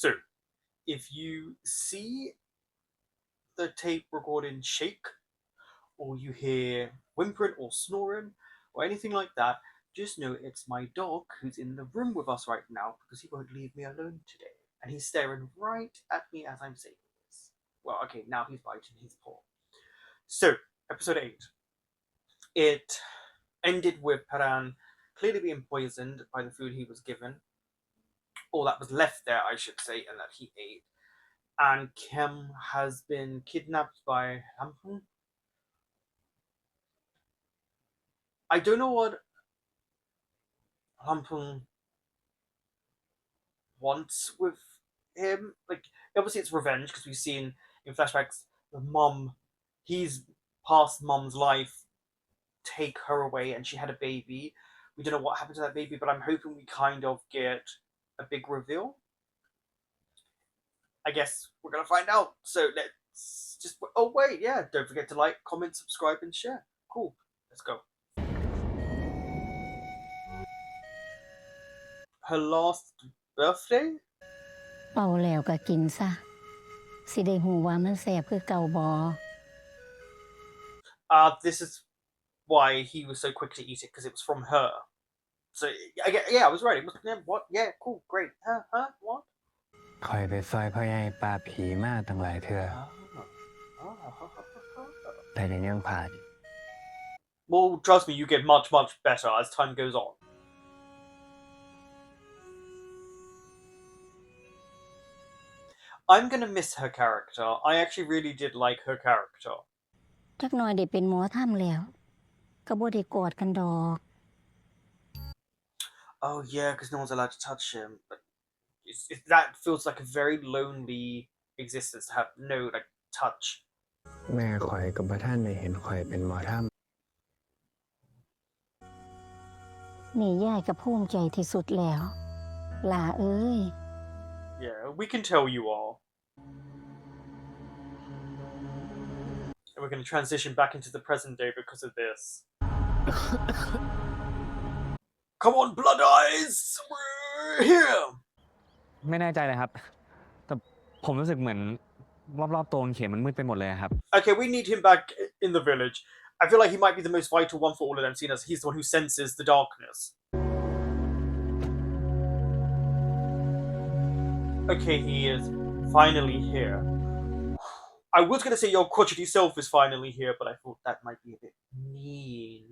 So, if you see the tape recording shake, or you hear whimpering or snoring, or anything like that, just know it's my dog who's in the room with us right now because he won't leave me alone today. And he's staring right at me as I'm saying this. Well, okay, now he's biting his paw. So, episode 8. It ended with Paran clearly being poisoned by the food he was given, or that was left there, I should say, and that he ate. And Khem has been kidnapped by Lampung. I don't know what Lampung wants with him. Like, obviously it's revenge because we've seen in flashbacks the mom, he's past mom's life, take her away, and she had a baby. We don't know what happened to that baby, but I'm hoping we kind of get a big reveal. I guess we're gonna find out. So let's just. Oh wait, yeah! Don't forget to like, comment, subscribe, and share. Cool. Let's go. Her last birthday? เป่าแล้วก็กินซะสิได้ฮู้ว่ามันแซ่บคือเก่าบ่ This is why he was so quick to eat it, because it was from her. So yeah, I was right. It was what? Yeah, cool, great. What? คอยไปซอยพ่อใหญ่ปราบผีมาตั้งหลายเทื่อแต่ก็ยังผ่าน Well, trust me, you get much better as time goes on. I'm gonna miss her character. I actually really did like her character. จักหน่อยได้เป็นหมอถ้ำแล้วก็บ่ได้กอดกันดอก Oh yeah, because no one's allowed to touch him. But that feels like a very lonely existence to have no like touch. แม่ข่อยกับบ่ทันได้เห็นข่อยเป็นหมอถ้ำ นี่ยายก็ภูมิใจที่สุดแล้วหล่าเอ้ย Yeah, we can tell you are. And we're going to transition back into the present day because of this. Come on, Blood Eyes! We're here! ไม่แน่ใจเลยครับแต่ผมรู้สึกเหมือนรอบๆตัวเข็มมันมืดไปหมดเลยครับ Okay, we need him back in the village. I feel like he might be the most vital one for all of them, seeing as he's the one who senses the darkness. Okay, he is finally here. I was going to say your crotchety self is finally here, but I thought that might be a bit mean.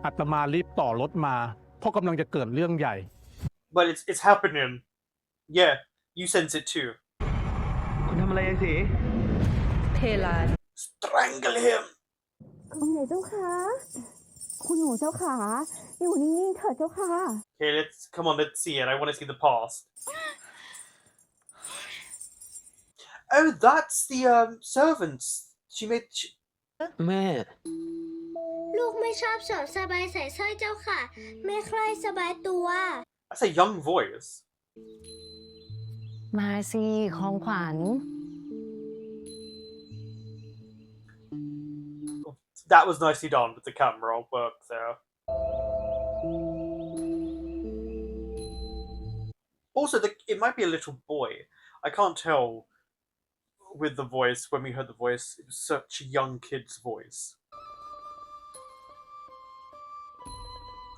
อาตมารีบต่อรถมาเพราะกำลังจะเกิดเรื่องใหญ่ But it's happening. Yeah, you sense it too. คุณทำอะไรสิ เพลาน Strangle him! คุณหนูเจ้าค่ะคุณหนูเจ้าค่ะอยู่นิ่งๆเถิดเจ้าค่ะ Okay, let's see it. I want to see the past. Oh, that's the servants. She made. แม่ ลูกไม่ชอบสวมสบายใส่สร้อยเจ้าค่ะไม่ใคร่สบายตัว That's a young voice. มาสิของขวัญ That was nicely done with the camera work there. Also, it might be a little boy. I can't tell with the voice when we heard the voice. It was such a young kid's voice.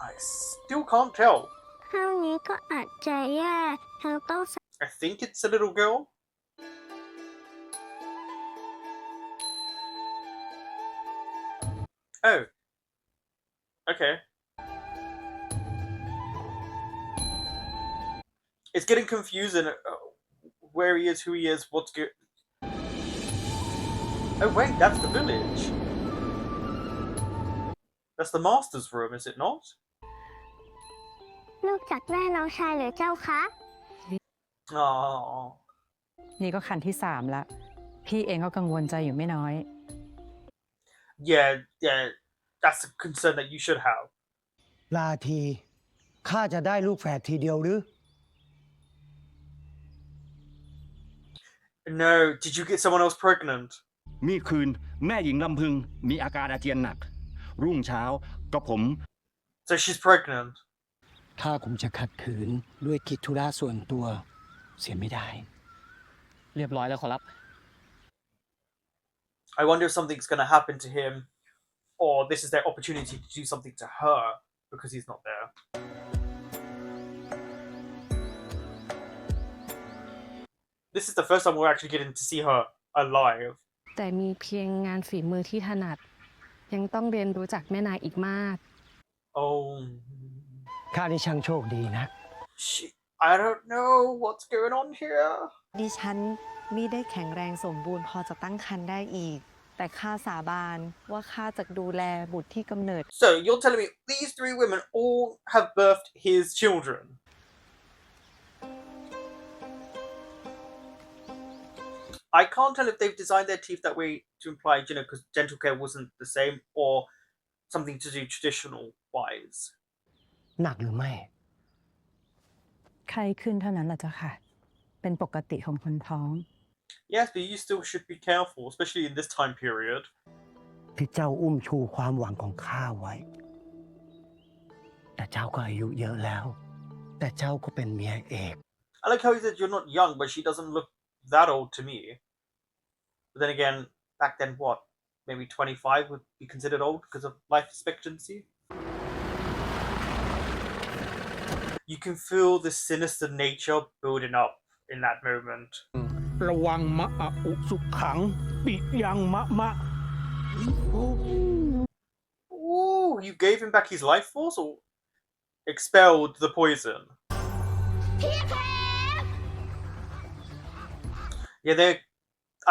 I still can't tell. คราวนี้ก็อาจจะแย่ทั้งต้อง I think it's a little girl. Oh. Okay. It's getting confusing. Where he is, who he is, what's good. Oh wait, that's the village. That's the master's room, is it not? ลูกจากแม่น้องชายหรือเจ้าคะ Oh. นี่ก็คันที่3ละพี่เองก็กังวลใจอยู่ไม่น้อย Yeah, that's a concern that you should have. ลาทีข้าจะได้ลูกแฝดทีเดียวหรือ No, did you get someone else pregnant? มีคืนแม่หญิงลำพึงมีอาการอาเจียนหนักรุ่งเช้าก็ผม So she's pregnant. ข้าคงจะขัดขืนด้วยกิจธุระส่วนตัว เสียไม่ได้ เรียบร้อยแล้วขอรับ I wonder if something's gonna happen to him, or this is their opportunity to do something to her because he's not there. This is the first time we're actually getting to see her alive. แต่มีเพียงงานฝีมือที่ถนัด ยังต้องเรียนรู้จากแม่นายอีกมาก Oh, ข้าได้ช่างโชคดีนะ I don't know what's going on here. ดิฉันมิได้แข็งแรงสมบูรณ์พอจะตั้งครรภ์ได้อีก แต่ข้าสาบานว่าข้าจะดูแลบุตรที่กำเนิด So you're telling me these 3 women all have birthed his children? I can't tell if they've designed their teeth that way to imply, because dental care wasn't the same, or something to do traditional wise. หนักหรือไม่ ไข้ขึ้นเท่านั้นแหละเจ้าค่ะ เป็นปกติของคนท้อง Yes, but you still should be careful, especially in this time period. ที่เจ้าอุ้มชูความหวังของข้าไว้ แต่เจ้าก็อายุเยอะแล้ว แต่เจ้าก็เป็นเมียเอก I like how he said you're not young, but she doesn't look that old to me. But then again, back then, what? Maybe 25 would be considered old because of life expectancy? You can feel the sinister nature building up in that moment. ระวังมะอะอุสุขัง ปิยังมะมะ Ooh, you gave him back his life force or expelled the poison? Yeah,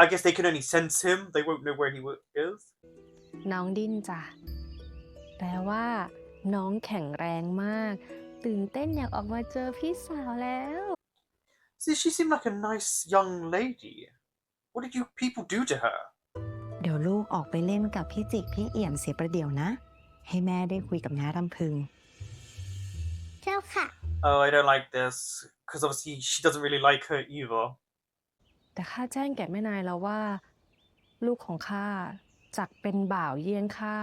I guess they can only sense him. They won't know where he is. น้องดิ้นจ้ะแปลว่า น้องแข็งแรงมาก ตื่นเต้นอยากออกมาเจอพี่สาวแล้ว See, she seemed like a nice young lady. What did you people do to her? เดี๋ยวลูกออกไปเล่นกับพี่จิกพี่เอี่ยมเสียประเดี๋ยวนะ ให้แม่ได้คุยกับน้ารำพึง เจ้าค่ะ Oh, I don't like this. Because obviously she doesn't really like her either. แต่ข้าแจ้งแก่แม่นายแล้วว่า ลูกของข้าจักเป็นบ่าวเยี่ยงข้า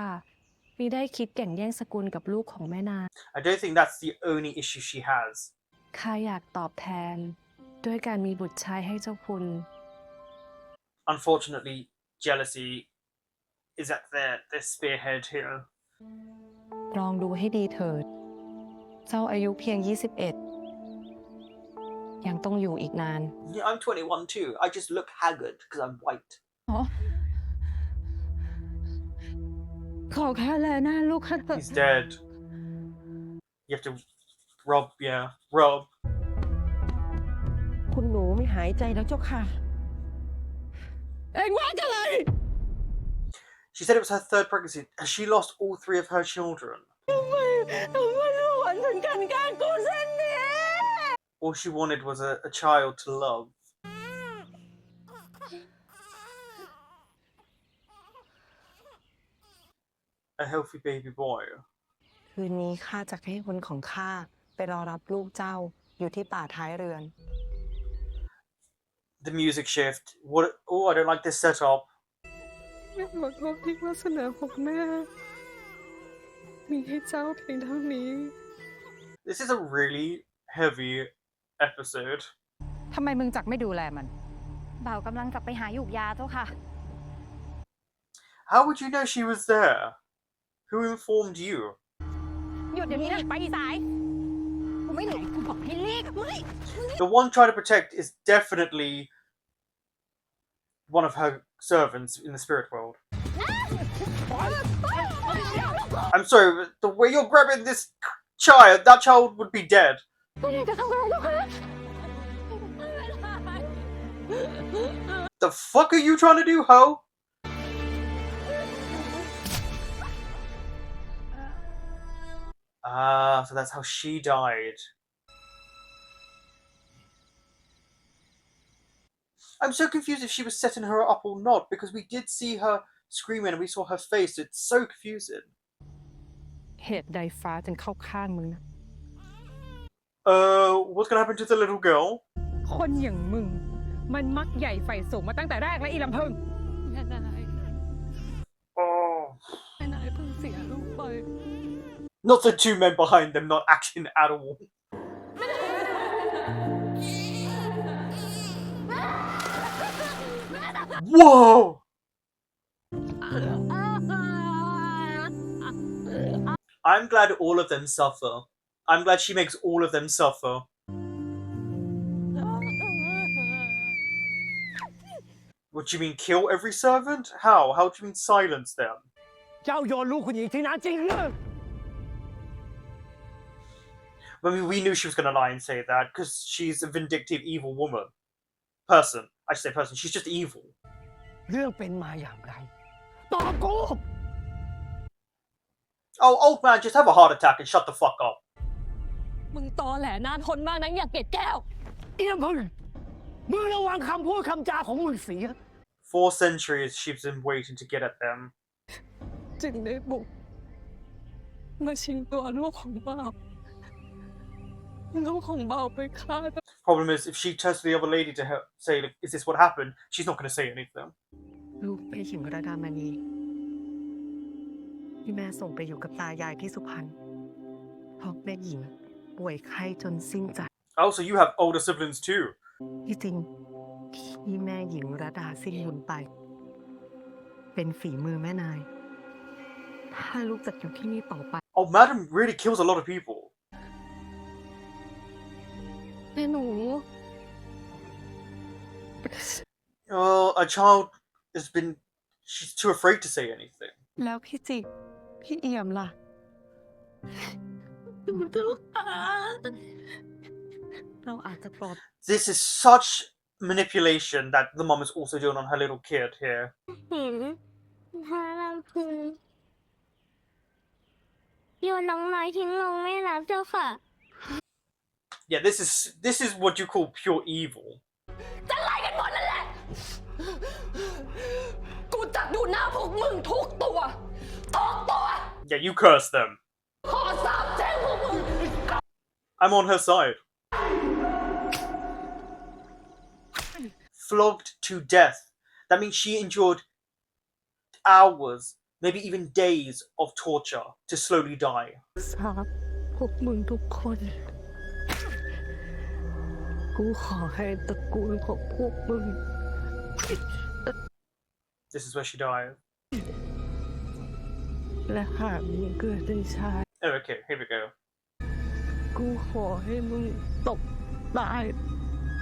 มิได้คิดแก่งแย่งสกุลกับลูกของแม่นาย I don't think that's the only issue she has. ข้าอยากตอบแทน ด้วยการมีบุตรชายให้เจ้าคุณ Unfortunately, jealousy is at the spearhead here. ลองดูให้ดีเถิด เจ้าอายุเพียง 21 ยังต้องอยู่อีกนาน Yeah, I'm 21 too. I just look haggard because I'm white. ขอแค่แลหน้าลูกข้าเถอะ He's dead. You have to rub. คุณหนูไม่หายใจแล้วเจ้าค่ะ เอ็งว่าอะไร She said it was her 3rd pregnancy. Has she lost all 3 of her children? ทำไมลูกถึงกันการกูเส้นนี้ All she wanted was a child to love. A healthy baby boy. คืนนี้ข้าจะให้คนของข้าไปรอรับลูกเจ้าอยู่ที่ป่าท้ายเรือน The music shift. What? Oh, I don't like this setup. แม่ขอโทษที่วาสนาของแม่ มีให้เจ้าเพียงเท่านี้ This is a really heavy episode. ทำไมมึงจักไม่ดูแลมัน บ่าวกำลังจะไปหาหยูกยาเจ้าค่ะ How would you know she was there? Who informed you? หยุดเดี๋ยวนี้นะไปอีสายกูไม่หนีกูบอกให้เรียกไม่ The one trying to protect is definitely one of her servants in the spirit world. I'm sorry, but the way you're grabbing this child, that child would be dead. กูอยากจะทำงานแล้วค่ะ The fuck are you trying to do, ho? Ah, so that's how she died. I'm so confused if she was setting her up or not, because we did see her screaming and we saw her face. It's so confusing. เหตุใดฟ้าจึงเข้าข้างมึงนะ What's gonna happen to the little girl? คนอย่างมึง มันมักใหญ่ไฟสูงมาตั้งแต่แรกและอีลำพึง แม่นาย Oh. แม่นายเพิ่งเสียลูกไป Not the 2 men behind them not acting at all. Whoa! I'm glad all of them suffer. I'm glad she makes all of them suffer. What do you mean, kill every servant? How? How do you mean silence them? เจ้าโยนลูกคุณหญิงทิ้งน้ำจริงหรือ I mean, we knew she was gonna lie and say that, because she's a vindictive, evil woman. Person. I should say person. She's just evil. เรื่องเป็นมาอย่างไรตอบกู Oh, old man, just have a heart attack and shut the fuck up. มึงตอแหลน่าทนมากนะอย่าเกลียดแก้ว เอี้ยมึงมึงระวังคำพูดคำจาของมึงเสีย 4 centuries she's been waiting to get at them. จึงได้บุกมาชิงตัวลูกของเบาลูกของเบาไปฆ่า Problem is, if she turns to the other lady to say, like, is this what happened? She's not gonna say anything. ลูกแม่หญิงระดามณีที่แม่ส่งไปอยู่กับตายายที่สุพรรณเพราะแม่หญิงป่วยไข้จนสิ้นใจ Oh, so you have older siblings too. ที่จริงที่แม่หญิงระดาสิ้นบุญไป เป็นฝีมือแม่นาย ถ้าลูกจะอยู่ที่นี่ต่อไป Oh, madam really kills a lot of people. แม่หนู A child has been... She's too afraid to say anything. แล้วพี่จิพี่เอี่ยมล่ะเราอาจจะปลอด This is such manipulation that the mom is also doing on her little kid here. พระรำพึงโยนน้องน้อยทิ้งลงแม่น้ำเจ้าค่ะ Yeah, this is what you call pure evil. จะไล่กันหมดนั่นแหละ กูจะดูหน้าพวกมึงทุกตัวทุกตัว Yeah, you curse them. ขอสาบแช่งพวกมึง I'm on her side. Flogged to death. That means she endured hours, maybe even days of torture to slowly die. สาบพวกมึงทุกคน กูขอให้ตระกูลของพวกมึง This is where she died. และหากมึงเกิดเป็นชาย Oh, okay, here we go. กูขอให้มึงตกตาย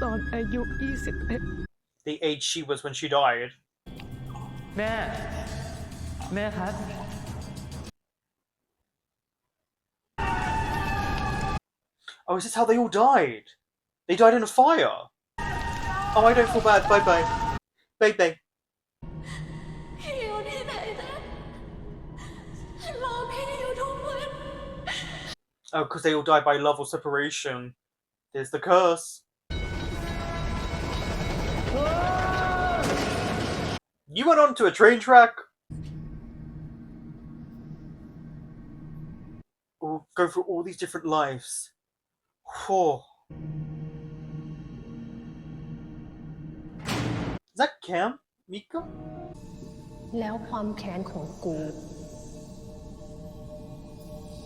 ตอนอายุ21 The age she was when she died. แม่ครับ Oh, is this how they all died? They died in a fire. Oh, I don't feel bad. Bye bye. Bye bye. อยู่ที่ไหนนะรอพี่อยู่ทุกวัน Oh, because they all died by love or separation. There's the curse. You went onto a train track? Oh, go through all these different lives. Oh. Is that Cam? Mika? แล้วความแค้นของกู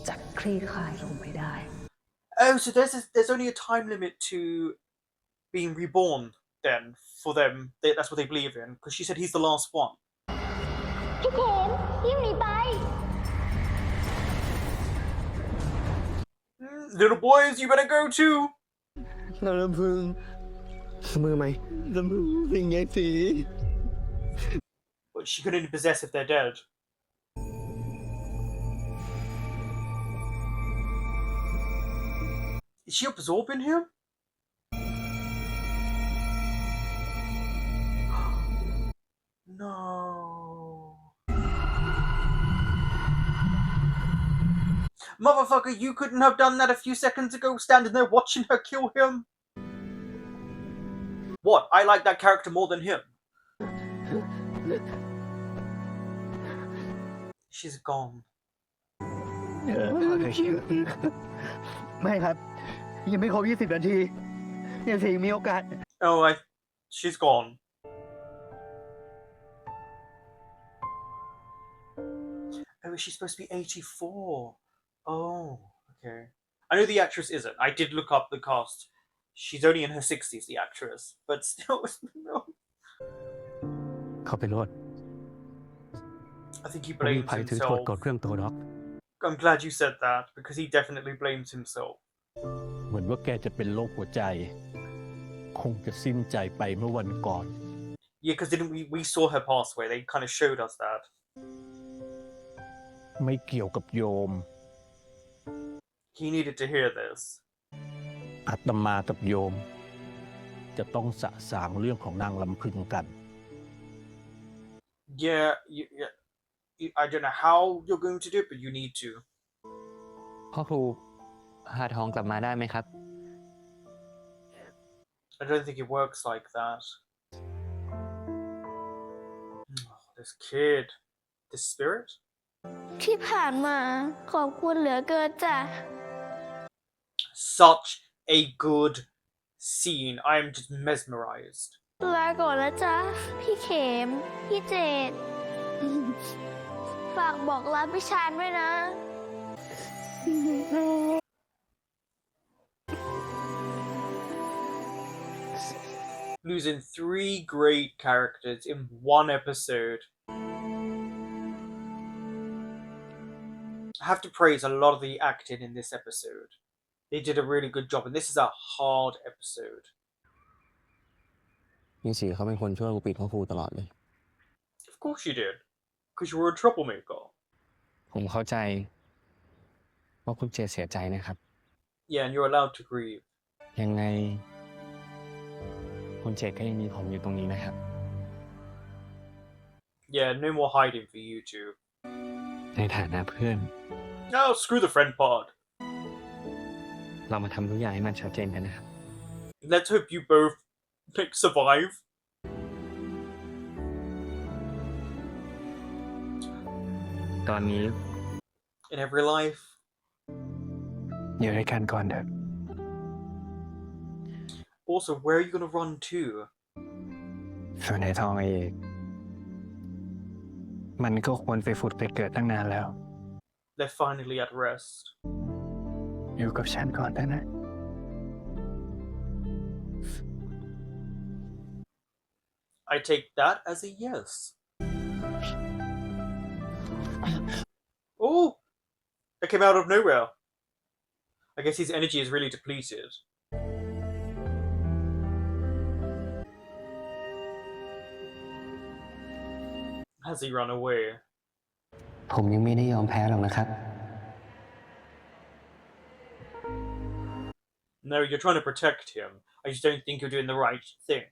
จะคลี่คลายลงไปได้ Oh, so there's only a time limit to being reborn then for them. That's what they believe in. Because she said he's the last one. พี่เขมรีบหนีไป Little boys, you better go too. เราลำพึงมือไหมลำพึงสิ่งใหญ่สี But she can only possess if they're dead. Is she absorbing him? No. Motherfucker, you couldn't have done that a few seconds ago, standing there watching her kill him? What? I like that character more than him. She's gone. ไม่ครับ ยังไม่ครบ20 นาทียังสิมีโอกาส Oh, she's gone. Oh, is she supposed to be 84? Oh, okay. I know the actress isn't. I did look up the cast. She's only in her 60s, the actress. But still, no. เขาไปรอด I think he ผมมี blames ภัยถือโทษ himself. ก่อนเครื่องตัวดอก I'm glad you said that because he definitely blames himself. เหมือนว่าแกจะเป็นโรคหัวใจ คงจะสิ้นใจไปเมื่อวันก่อน Yeah, because didn't we saw her pass away? They kind of showed us that. ไม่เกี่ยวกับโยม He needed to hear this. อาตมากับโยม จะต้องสะสางเรื่องของนางลำพึงกัน Yeah, I don't know how you're going to do it, but you need to. พ่อครูพาทองกลับมาได้ไหมครับ I don't think it works like that. Oh, this kid. This spirit? ที่ผ่านมาขอบคุณเหลือเกินจ้ะ Such a good scene. I am just mesmerized. ลาก่อนนะจ๊ะ พี่เข็ม พี่เจด ฝากบอกลาพี่ชานด้วยนะ Losing 3 great characters in one episode. I have to praise a lot of the acting in this episode. They did a really good job, and this is a hard episode. นี่สิเขาเป็นคนช่วยกูปิดพ่อครูตลอดเลย Of course you did, because you were a troublemaker. ผมเข้าใจว่าคุณเจเสียใจนะครับ Yeah, and you're allowed to grieve. ยังไงคุณเจก็ยังมีผมอยู่ตรงนี้นะครับ Yeah, no more hiding for you two. ในฐานะเพื่อน No, screw the friend part. เรามาทำทุกอย่างให้มันชัดเจนกันนะครับ Let's hope you both survive. ตอนนี้ In every life. อยู่ด้วยกันก่อนเถอะ Also, where are you going to run to? ส่วนในทองเอกมันก็ควรไปฝุดไปเกิดตั้งนานแล้ว They're finally at rest. อยู่กับฉันก่อนได้นะ I take that as a yes. Oh! That came out of nowhere. I guess his energy is really depleted. Has he run away? ผมยังไม่ได้ยอมแพ้หรอกนะครับ No, you're trying to protect him. I just don't think you're doing the right thing.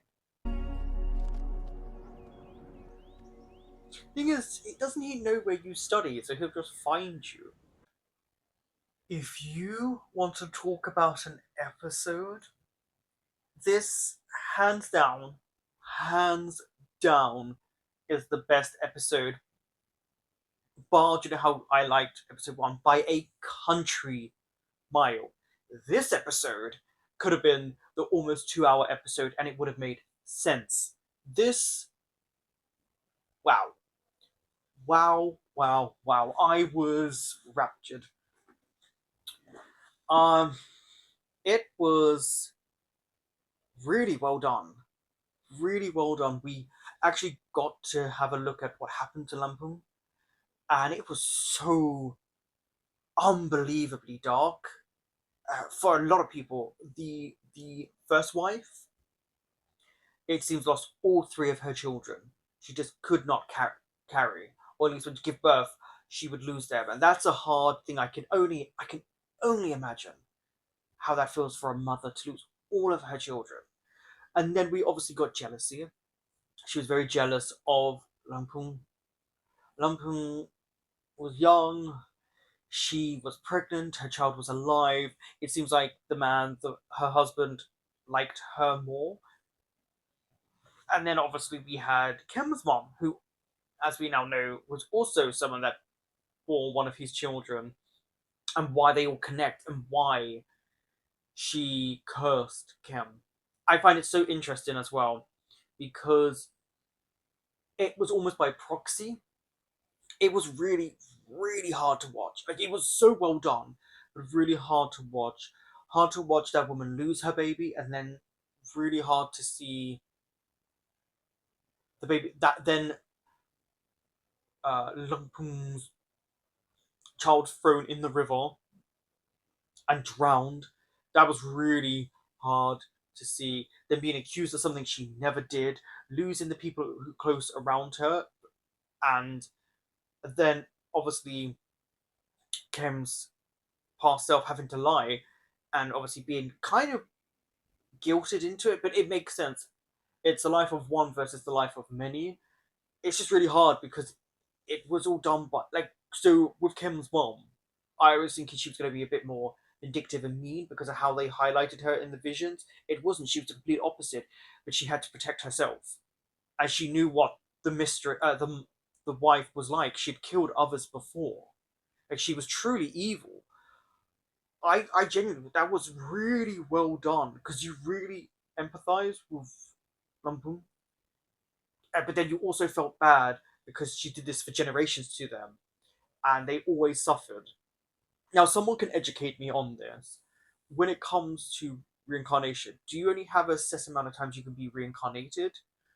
Thing is, doesn't he know where you study, so he'll just find you. If you want to talk about an episode, this hands down is the best episode. Bar, do you know how I liked episode 1? By a country mile. This episode could have been the almost 2-hour episode and it would have made sense. This, wow. Wow. I was raptured. It was really well done. Really well done. We actually got to have a look at what happened to Lampung, and it was so unbelievably dark. For a lot of people, the first wife, it seems, lost all 3 of her children. She just could not carry, or at least when to give birth, she would lose them, and that's a hard thing. I can only imagine how that feels for a mother to lose all of her children. And then we obviously got jealousy. She was very jealous of Lampung. Lampung was young. She was pregnant. Her child was alive. It seems like her husband, liked her more. And then obviously we had Kim's mom, who, as we now know, was also someone that bore one of his children, and why they all connect and why she cursed Kim. I find it so interesting as well, because it was almost by proxy. It was really, really hard to watch. Like, it was so well done, but really hard to watch. Hard to watch that woman lose her baby, and then really hard to see the baby that then Lumpung's child thrown in the river and drowned. That was really hard to see. Then being accused of something she never did, losing the people who close around her, and then obviously Kem's past self having to lie, and obviously being kind of guilted into it. But it makes sense. It's the life of one versus the life of many. It's just really hard because it was all done by like so with Kim's mom. I was thinking she was going to be a bit more vindictive and mean because of how they highlighted her in the visions. It wasn't. She was the complete opposite, but she had to protect herself, as she knew what the mystery, the wife was like. She'd killed others before, like she was truly evil. I genuinely that was really well done because you really empathize with Lumpung, but then you also felt bad because she did this for generations to them, and they always suffered. Now, someone can educate me on this. When it comes to reincarnation, do you only have a set amount of times you can be reincarnated?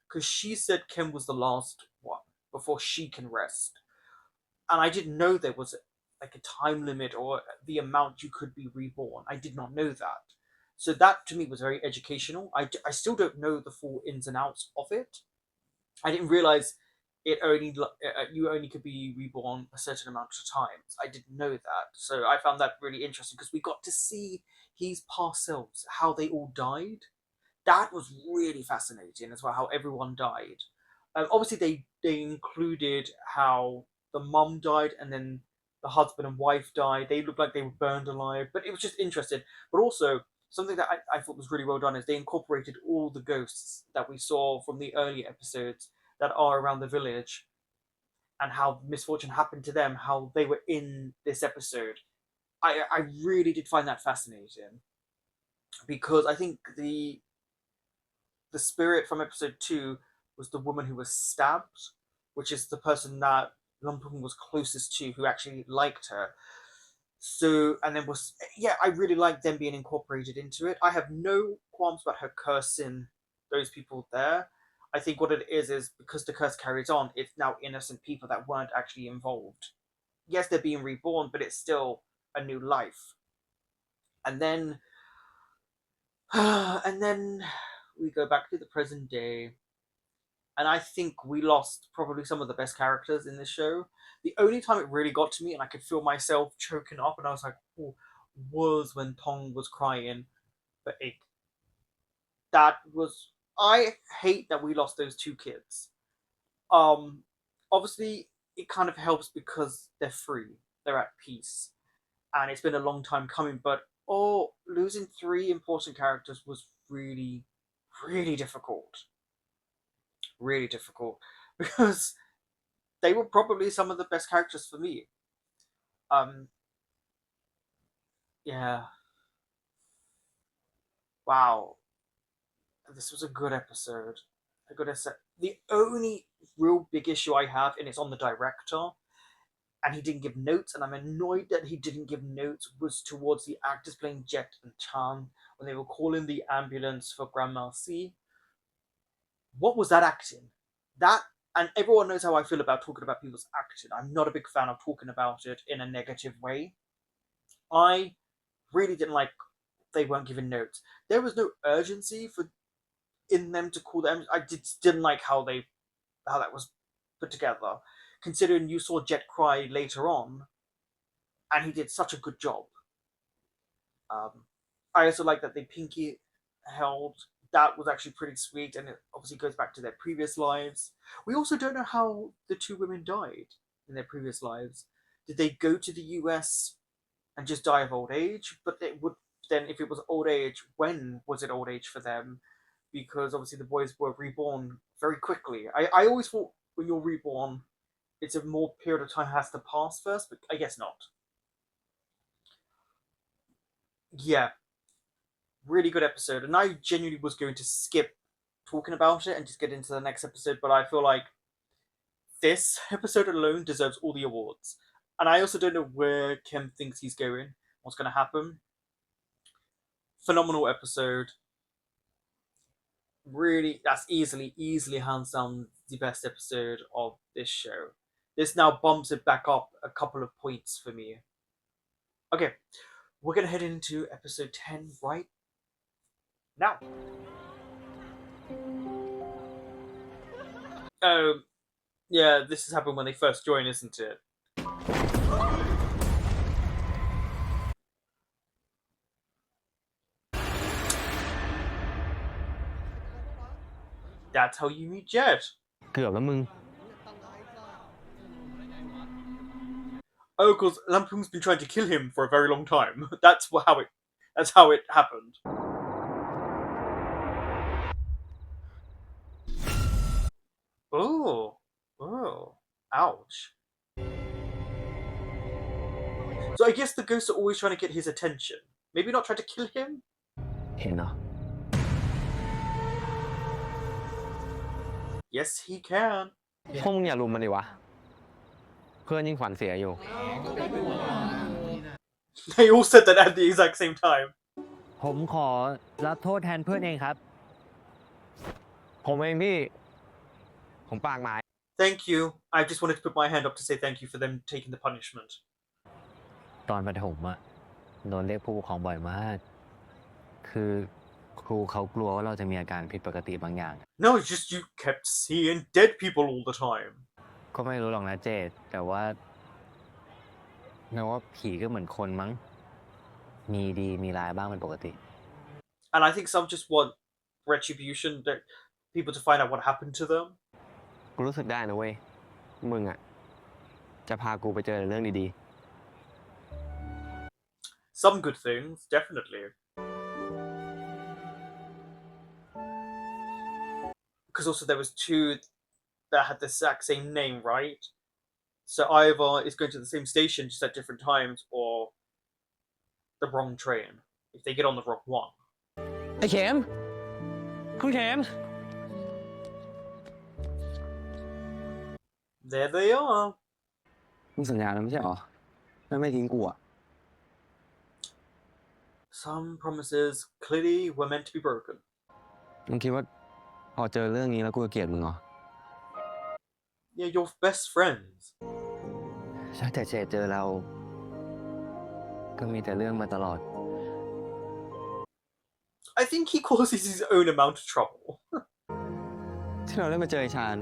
Because she said Kim was the last one before she can rest, and I didn't know there was like a time limit or the amount you could be reborn. I did not know that. So that to me was very educational. I still don't know the full ins and outs of it. I didn't realize it only you only could be reborn a certain amount of times. I didn't know that, so I found that really interesting because we got to see his past selves, how they all died. That was really fascinating as well, how everyone died. Obviously, they included how the mum died and then the husband and wife died. They looked like they were burned alive, but it was just interesting. But also, something that I thought was really well done is they incorporated all the ghosts that we saw from the earlier episodes that are around the village and how misfortune happened to them, how they were in this episode. I really did find that fascinating because I think the spirit from episode 2 was the woman who was stabbed, which is the person that Lumpung was closest to, who actually liked her. So, and then was, yeah, I really like them being incorporated into it. I have no qualms about her cursing those people there. I think what it is because the curse carries on, it's now innocent people that weren't actually involved. Yes, they're being reborn, but it's still a new life. And then, and then we go back to the present day, and I think we lost probably some of the best characters in this show. The only time it really got to me and I could feel myself choking up and I was like, oh, was when Tong was crying. But that was, I hate that we lost those two kids. Um, Obviously it kind of helps because they're free, they're at peace, and it's been a long time coming. But oh, losing three important characters was really, really difficult. Really difficult because they were probably some of the best characters for me. Um, yeah. Wow. This was a good episode. A good episode. The only real big issue I have, and it's on the director, and he didn't give notes, and I'm annoyed that he didn't give notes, was towards the actors playing Jet and Chan when they were calling the ambulance for Grandma C. What was that acting? That, and everyone knows how I feel about talking about people's acting. I'm not a big fan of talking about it in a negative way. I really didn't like they weren't giving notes. There was no urgency for in them to call them. I didn't like how that was put together, considering you saw Jet cry later on, and he did such a good job. I also like that they pinky held. That was actually pretty sweet, and it obviously goes back to their previous lives. We also don't know how the two women died in their previous lives. Did they go to the US and just die of old age? But it would then, if it was old age, when was it old age for them? Because obviously the boys were reborn very quickly. I always thought when you're reborn, it's a more period of time has to pass first, but I guess not. Yeah, really good episode, and I genuinely was going to skip talking about it and just get into the next episode, but I feel like this episode alone deserves all the awards. And I also don't know where Kim thinks he's going, what's going to happen. Phenomenal episode. Really, that's easily hands down the best episode of this show. This now bumps it back up a couple of points for me. Okay, we're gonna head into episode 10 right now. Yeah, this has happened when they first join, isn't it? That's how you meet Jet. เกือบแล้วมึง Oh, because Lampung's been trying to kill him for a very long time. That's how it happened. Oh, ouch. So I guess the ghosts are always trying to get his attention. Maybe not try to kill him? เห็นเหรอ Yes, he can. พวกมึงอย่าลุมมันดิวะ เพื่อนยิ่งขวัญเสียอยู่ They all said that at the exact same time. ผมขอรับโทษแทนเพื่อนเองครับ ผมเองพี่ ผมปากหมาย Thank you. I just wanted to put my hand up to say thank you for them taking the punishment. ตอนประถมอะโดนเรียกผู้ปกครองบ่อยมาก คือครูเขากลัวว่าเราจะมีอาการผิดปกติบางอย่าง No, it's just you kept seeing dead people all the time. ก็ไม่รู้หรอกนะเจดแต่ว่าผีก็เหมือนคนมั้ง มีดีมีร้ายบ้างเป็นปกติ And I think some just want retribution, people to find out what happened to them. กูรู้สึกได้นะเว้ย มึงอะจะพากูไปเจอเรื่องดี Some good things, definitely. Because also there was two that had the exact same name, right? So either it's going to the same station just at different times, or the wrong train. If they get on the wrong one. ไอ้เข็ม คุณเข็ม There they are. มึงสัญญาแล้วไม่ใช่หรอไม่ทิ้งกูอะ Some promises clearly were meant to be broken. มึงคิดว่าพอเจอเรื่องนี้แล้วกูจะเกลียดมึงเหรอ Yeah, you're best friends. ถ้าแต่เจเจอเรา ก็มีแต่เรื่องมาตลอด I think he causes his own amount of trouble. ที่เราได้มาเจอไอ้ชาญ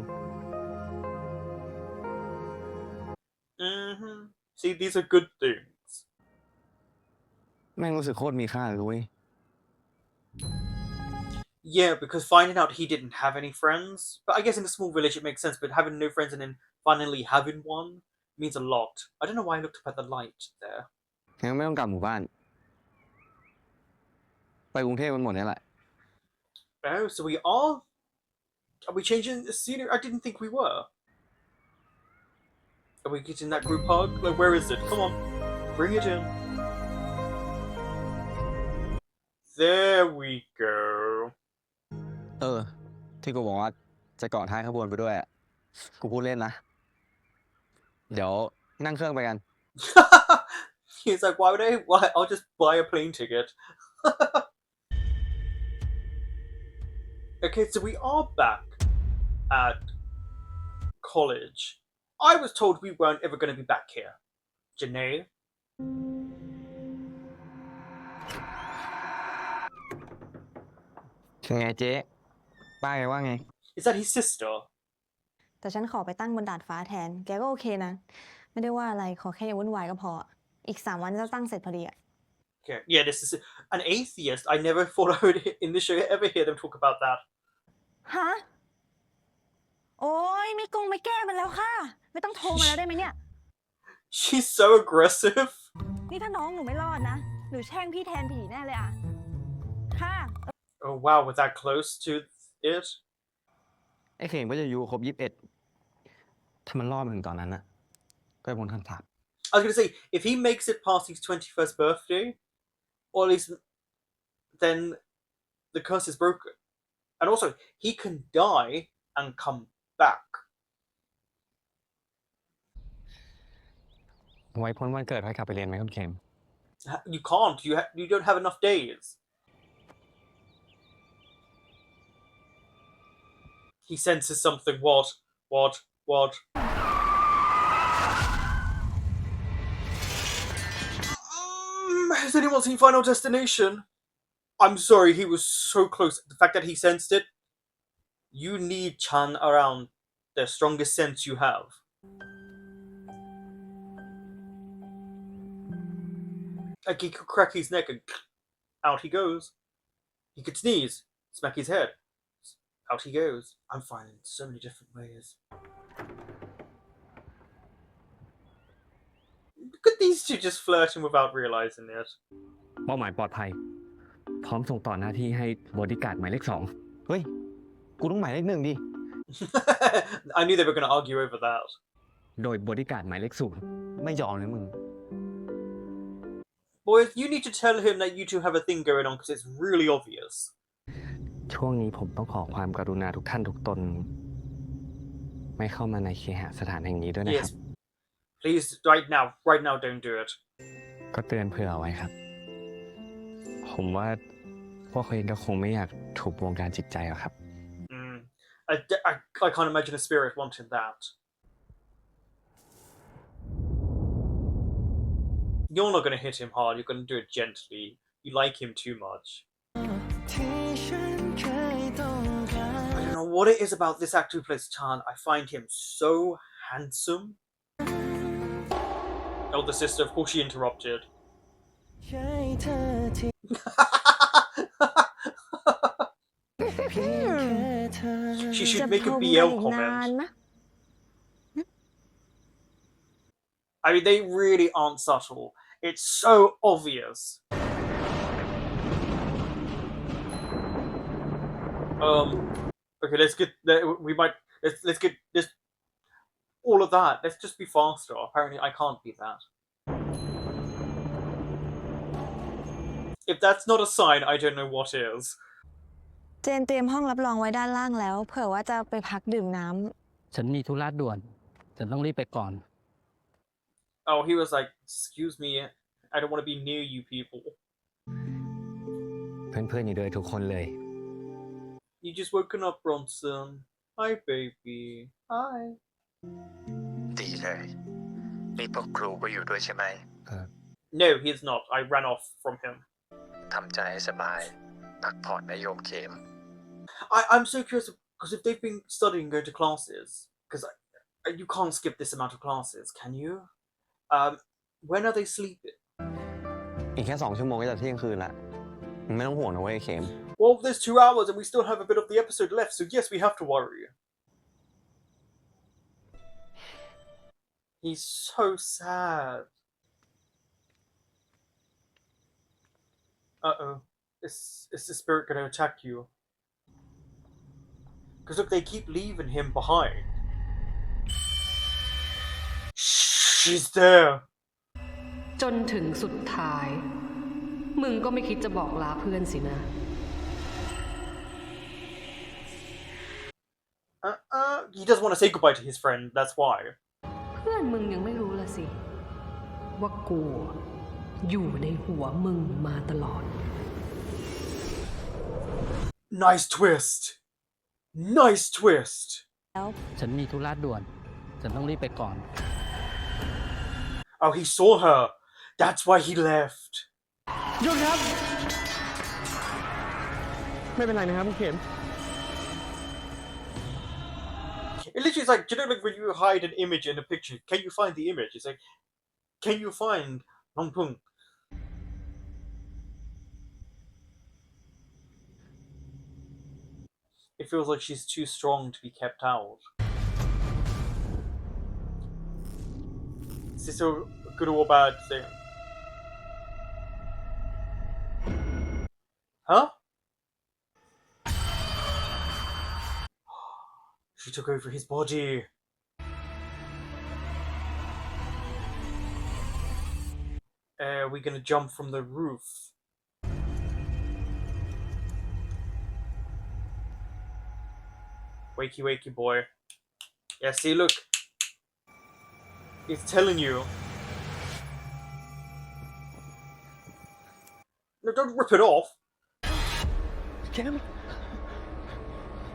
See, these are good things. แม่งรู้สึกโคตรมีค่าเลยเว้ย Yeah, because finding out he didn't have any friends, but I guess in a small village it makes sense, but having no friends and then finally having one means a lot. I don't know why I looked up at the light there. งั้นไม่ต้องกลับหมู่บ้าน ไปกรุงเทพมันหมดนี่แหละ Oh, so are we changing the scenery? I didn't think we were. Are we getting that group hug? Like, where is it? Come on, bring it in. There we go. ที่กูบอกว่าจะเกาะท้ายขบวนไปด้วยอะกูพูดเล่นนะ เดี๋ยวนั่งเครื่องไปกัน He's like, why? I'll just buy a plane ticket. Okay, so we are back at college. I was told we weren't ever going to be back here. Janae? คือไงเจ๊ ป้าแกว่าไง Is that his sister? แต่ฉันขอไปตั้งบนดาดฟ้าแทน แกก็โอเคนะ ไม่ได้ว่าอะไร ขอแค่อย่าวุ่นวายก็พอ อีก3 วันจะตั้งเสร็จพอดีอะ Okay, yeah, this is an atheist. I never thought I would in this show ever hear them talk about that. ฮะ โอ้ยไม่แก้มันแล้วค่ะ ไม่ต้องโทรมาแล้วได้ไหมเนี่ย She's so aggressive. นี่ถ้าน้องหนูไม่รอดนะ หนูแช่งพี่แทนผีแน่เลยอะค่ะ Oh wow, was that close to it? ไอ้เข่งก็จะอายุครบ 21 ถ้ามันรอดมาถึงตอนนั้นน่ะ ก็จะพ้นคำสาป I was going to say, if he makes it past his 21st birthday, or at least then the curse is broken. And also, he can die and come back. ไว้พ้นวันเกิดค่อยกลับไปเรียนไหมคุณเข็ม You can't. You don't have enough days. He senses something. What? Has anyone seen Final Destination? I'm sorry, he was so close. The fact that he sensed it, you need Chan around the strongest sense you have. Like, he could crack his neck and out he goes. He could sneeze, smack his head. Out he goes. I'm finding so many different ways. Look at these two just flirting without realizing it. เป้าหมายปลอดภัย พร้อมส่งต่อหน้าที่ให้บอดี้การ์ดหมายเลข 2 เฮ้ย กูต้องหมายเลข 1 ดิ I knew they were going to argue over that. โดยบอดี้การ์ดหมายเลข 0 ไม่ยอมเลยมึง Boys, you need to tell him that you two have a thing going on because it's really obvious. ช่วงนี้ผมต้องขอความกรุณาทุกท่านทุกตน ไม่เข้ามาในเคหสถานแห่งนี้ด้วยนะครับ Yes. Please, right now, don't do it. ก็เตือนเผื่อเอาไว้ครับ ผมว่าพวกเขาเองก็คงไม่อยากถูกวงการจิตใจหรอกครับ I can't imagine a spirit wanting that. You're not going to hit him hard, you're going to do it gently. You like him too much. I don't know what it is about this actor who plays Chan. I find him so handsome. Oh, the sister, of course she interrupted. She should make a BL comment. I mean, they really aren't subtle. It's so obvious. Okay, let's get this all of that. Let's just be faster. Apparently, I can't be that. If that's not a sign, I don't know what is. เจนเตรียมห้องรับรองไว้ด้านล่างแล้ว เผื่อว่าจะไปพักดื่มน้ำ ฉันมีธุระด่วน ฉันต้องรีบไปก่อน Oh, he was like, excuse me, I don't want to be near you people. เพื่อนๆอยู่ด้วยทุกคนเลย You just woken up, Bronson. Hi, baby. Hi. ดีเลยนี่พวกครูก็อยู่ด้วยใช่ไหม No, he's not. I ran off from him. ทำใจให้สบาย พักผ่อนนะโยมเข็ม I'm so curious, because if they've been studying, going to classes, because you can't skip this amount of classes, can you? When are they sleeping? อีกแค่ 2 ชั่วโมงก็จะเที่ยงคืนละมึงไม่ต้องห่วงนะเว้ยเข็ม Well, there's 2 hours and we still have a bit of the episode left, so yes, we have to worry. He's so sad. Uh-oh. Is the spirit going to attack you? Because look, they keep leaving him behind. She's there. จนถึงสุดท้าย มึงก็ไม่คิดจะบอกลาเพื่อนสินะ He doesn't want to say goodbye to his friend, that's why. เพื่อนมึงยังไม่รู้ละสิ ว่ากูอยู่ในหัวมึงมาตลอด Nice twist. Nice twist. ฉันมีธุระด่วน ฉันต้องรีบไปก่อน Oh, he saw her. That's why he left. หยุดครับ ไม่เป็นไรนะครับคุณเข็ม It literally is like, do you know, like when you hide an image in a picture, can you find the image? It's like, can you find Long Pung? It feels like she's too strong to be kept out. Is this a good or bad thing? Huh? She took over his body. We're gonna jump from the roof. Wakey, wakey, boy. Yeah, see, look. It's telling you. No, don't rip it off.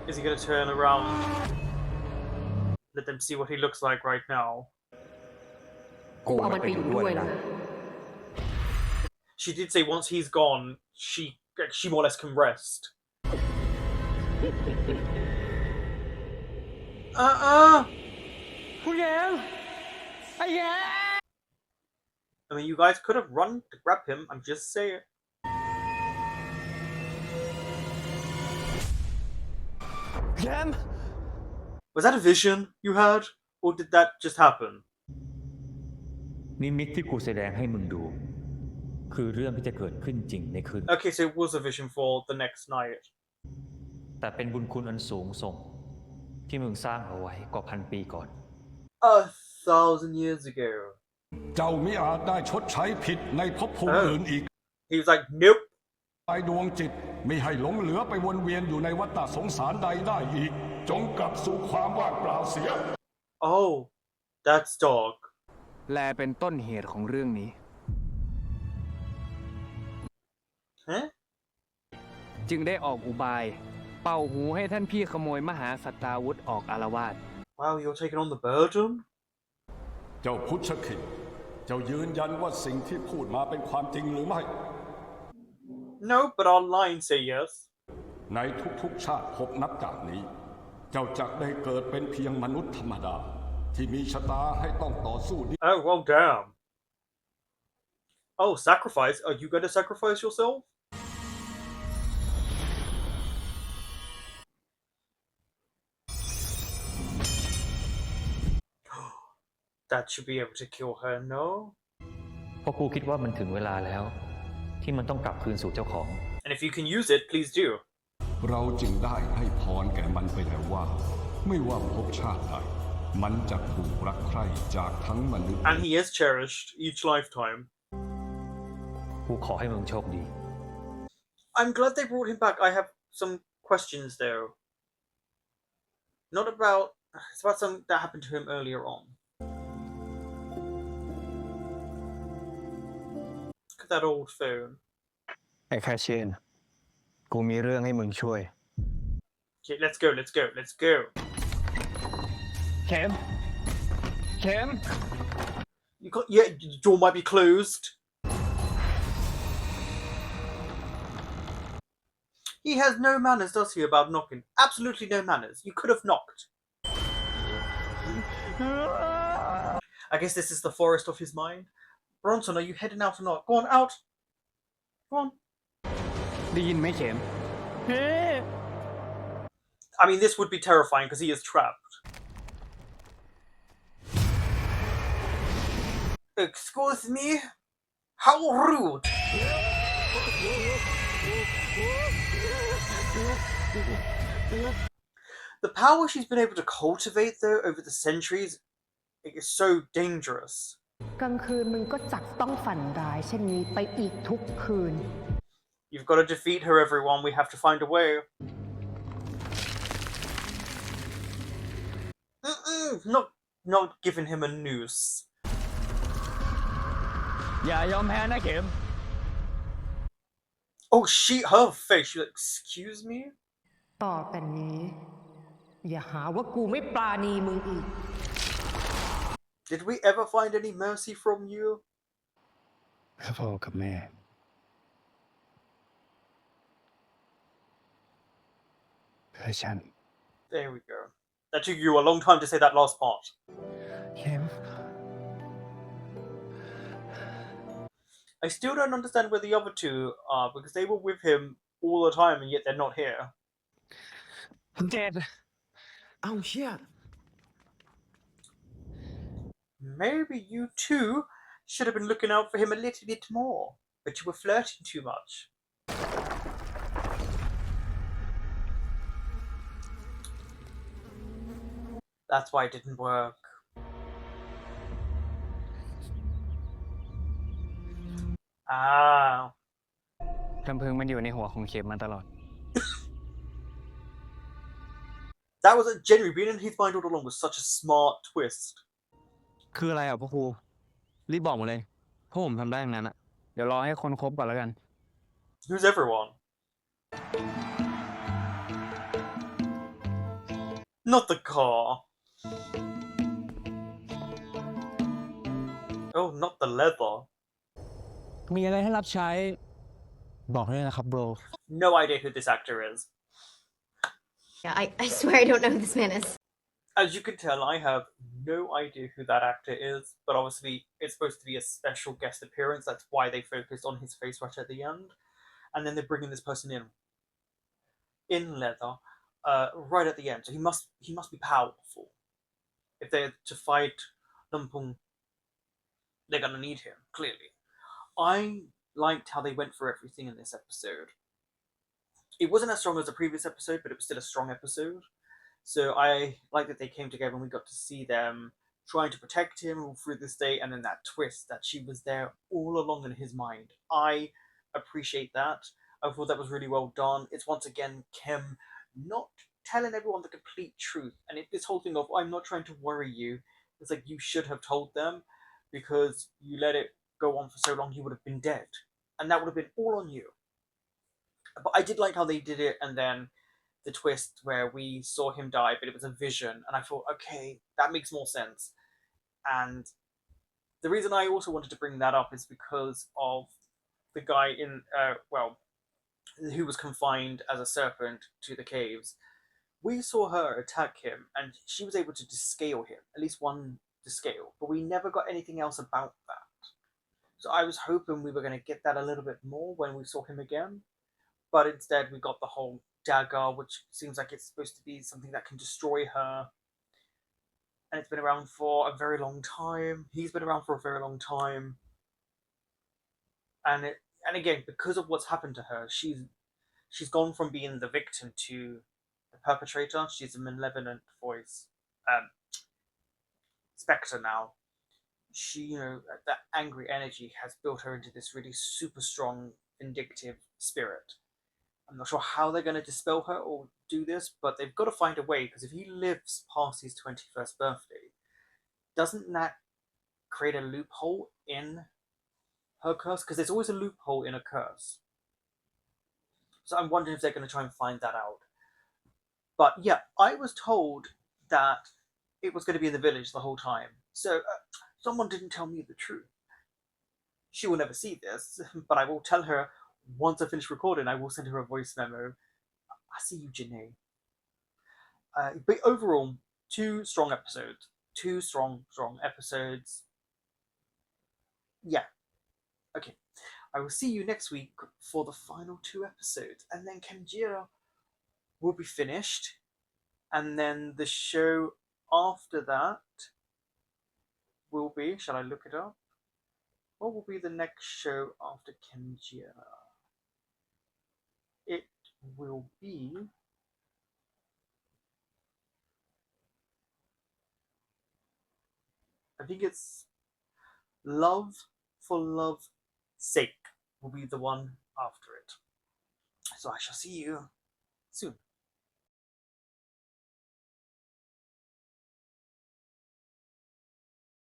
Is he gonna turn around? Let them see what he looks like right now. กูเอามันไปอยู่ด้วยล่ะ She did say once he's gone, she more or less can rest. I mean, you guys could have run to grab him. I'm just saying. Was that a vision you had, or did that just happen? นิมิตที่กูแสดงให้มึงดู คือเรื่องที่จะเกิดขึ้นจริงในคืน Okay, so it was a vision for the next night. แต่เป็นบุญคุณอันสูงส่ง ที่มึงสร้างเอาไว้กว่าพันปีก่อน 1,000 years ago. เจ้ามิอาจได้ชดใช้ผิดในภพภูมิอื่นอีก He was like, nope. ไอ้ดวงจิตไม่ให้หลงเหลือไปวนเวียนอยู่ในวัฏสงสารใดได้อีก จงกลับสู่ความว่างเปล่าเสีย Oh, that's dark. แลเป็นต้นเหตุของเรื่องนี้ Huh? จึงได้ออกอุบาย เป่าหูให้ท่านพี่ขโมยมหาสัตตาวุธออกอาละวาด Wow, you're taking on the burden? เจ้าพุทธคิดเจ้ายืนยันว่าสิ่งที่พูดมาเป็นความจริงหรือไม่ No, but online say yes. ในทุกๆชาติภพนับจากนี้ เจ้าจักได้เกิดเป็นเพียงมนุษย์ธรรมดา ที่มีชะตาให้ต้องต่อสู้ Oh, well, damn. Oh, sacrifice? Are you going to sacrifice yourself? That should be able to kill her, no? เพราะกูคิดว่ามันถึงเวลาแล้ว ที่มันต้องกลับคืนสู่เจ้าของ And if you can use it, please do. เราจึงได้ให้พรแก่มันไปแล้วว่า ไม่ว่าภพชาติใดมันจะถูกรักใคร่จากทั้งมนุษย์ And he is cherished each lifetime. กูขอให้มึงโชคดี I'm glad they brought him back. I have some questions though. Not about... It's about something that happened to him earlier on. Look at that old phone. ไอ้แคชเชน กูมีเรื่องให้มึงช่วย Okay, let's go, let's go, let's go. เข็ม You got... Yeah, the door might be closed. He has no manners, does he, about knocking? Absolutely no manners. You could have knocked. I guess this is the forest of his mind. Bronson, are you heading out or not? Go on, out. Go on. ได้ยินไหมเข็ม I mean, this would be terrifying because he is trapped. Excuse me? How rude! The power she's been able to cultivate, though, over the centuries, is so dangerous. กลางคืนมึงก็จักต้องฝันร้ายเช่นนี้ไปอีกทุกคืน You've got to defeat her, everyone. We have to find a way. Not giving him a noose. อย่ายอมแพ้นะเข็ม Oh, her face. She's like, excuse me? ต่อแต่นี้ อย่าหาว่ากูไม่ปราณีมึงอีก Did we ever find any mercy from you? พ่อกับแม่เพื่อฉัน There we go. That took you a long time to say that last part. เข็ม I still don't understand where the other two are because they were with him all the time and yet they're not here. I'm dead. Oh shit. Maybe you too should have been looking out for him a little bit more, but you were flirting too much. That's why it didn't work. Ah. ลำพึงมันอยู่ในหัวของเข็มมาตลอด That was a genuine being in his mind all along was such a smart twist. คืออะไรอ่ะพ่อครู รีบบอกมาเลยเพราะผมทำได้อย่างนั้นอ่ะ เดี๋ยวรอให้คนครบก่อนแล้วกัน Who's everyone? Not the car. Oh, not the leather. มีอะไรให้รับใช้ บอกได้นะครับ bro. No idea who this actor is. Yeah, I swear I don't know who this man is. As you can tell, I have no idea who that actor is, but obviously it's supposed to be a special guest appearance. That's why they focused on his face right at the end. And then they're bringing this person in leather right at the end. So he must be powerful. If they're to fight Lumpung, they're going to need him, clearly. I liked how they went for everything in this episode. It wasn't as strong as the previous episode, but it was still a strong episode. So I like that they came together and we got to see them trying to protect him all through this day, and then that twist that she was there all along in his mind. I appreciate that. I thought that was really well done. It's once again Kim not telling everyone the complete truth. And this whole thing of, I'm not trying to worry you, it's like you should have told them, because you let it go on for so long, you would have been dead. And that would have been all on you. But I did like how they did it, and then the twist where we saw him die, but it was a vision, and I thought, okay, that makes more sense. And the reason I also wanted to bring that up is because of the guy in, who was confined as a serpent to the caves. We saw her attack him, and she was able to descale him, at least one descale, but we never got anything else about that. So I was hoping we were going to get that a little bit more when we saw him again, but instead we got the whole dagger, which seems like it's supposed to be something that can destroy her. And it's been around for a very long time. He's been around for a very long time. And again, because of what's happened to her, she's gone from being the victim to the perpetrator. She's a malevolent voice. Spectre now. She, that angry energy has built her into this really super strong, vindictive spirit. I'm not sure how they're going to dispel her or do this, but they've got to find a way, because if he lives past his 21st birthday, doesn't that create a loophole in her curse? Because there's always a loophole in a curse. So I'm wondering if they're going to try and find that out. But yeah, I was told that it was going to be in the village the whole time. So someone didn't tell me the truth. She will never see this, but I will tell her once I finish recording. I will send her a voice memo. I see you, Janae. But overall, 2 strong episodes. 2 strong episodes. Yeah. Okay. I will see you next week for the final 2 episodes. And then Khemjira will be finished. And then the show after that will be... Shall I look it up? What will be the next show after Khemjira? It will be... I think it's Love for Love's Sake will be the one after it. So I shall see you soon.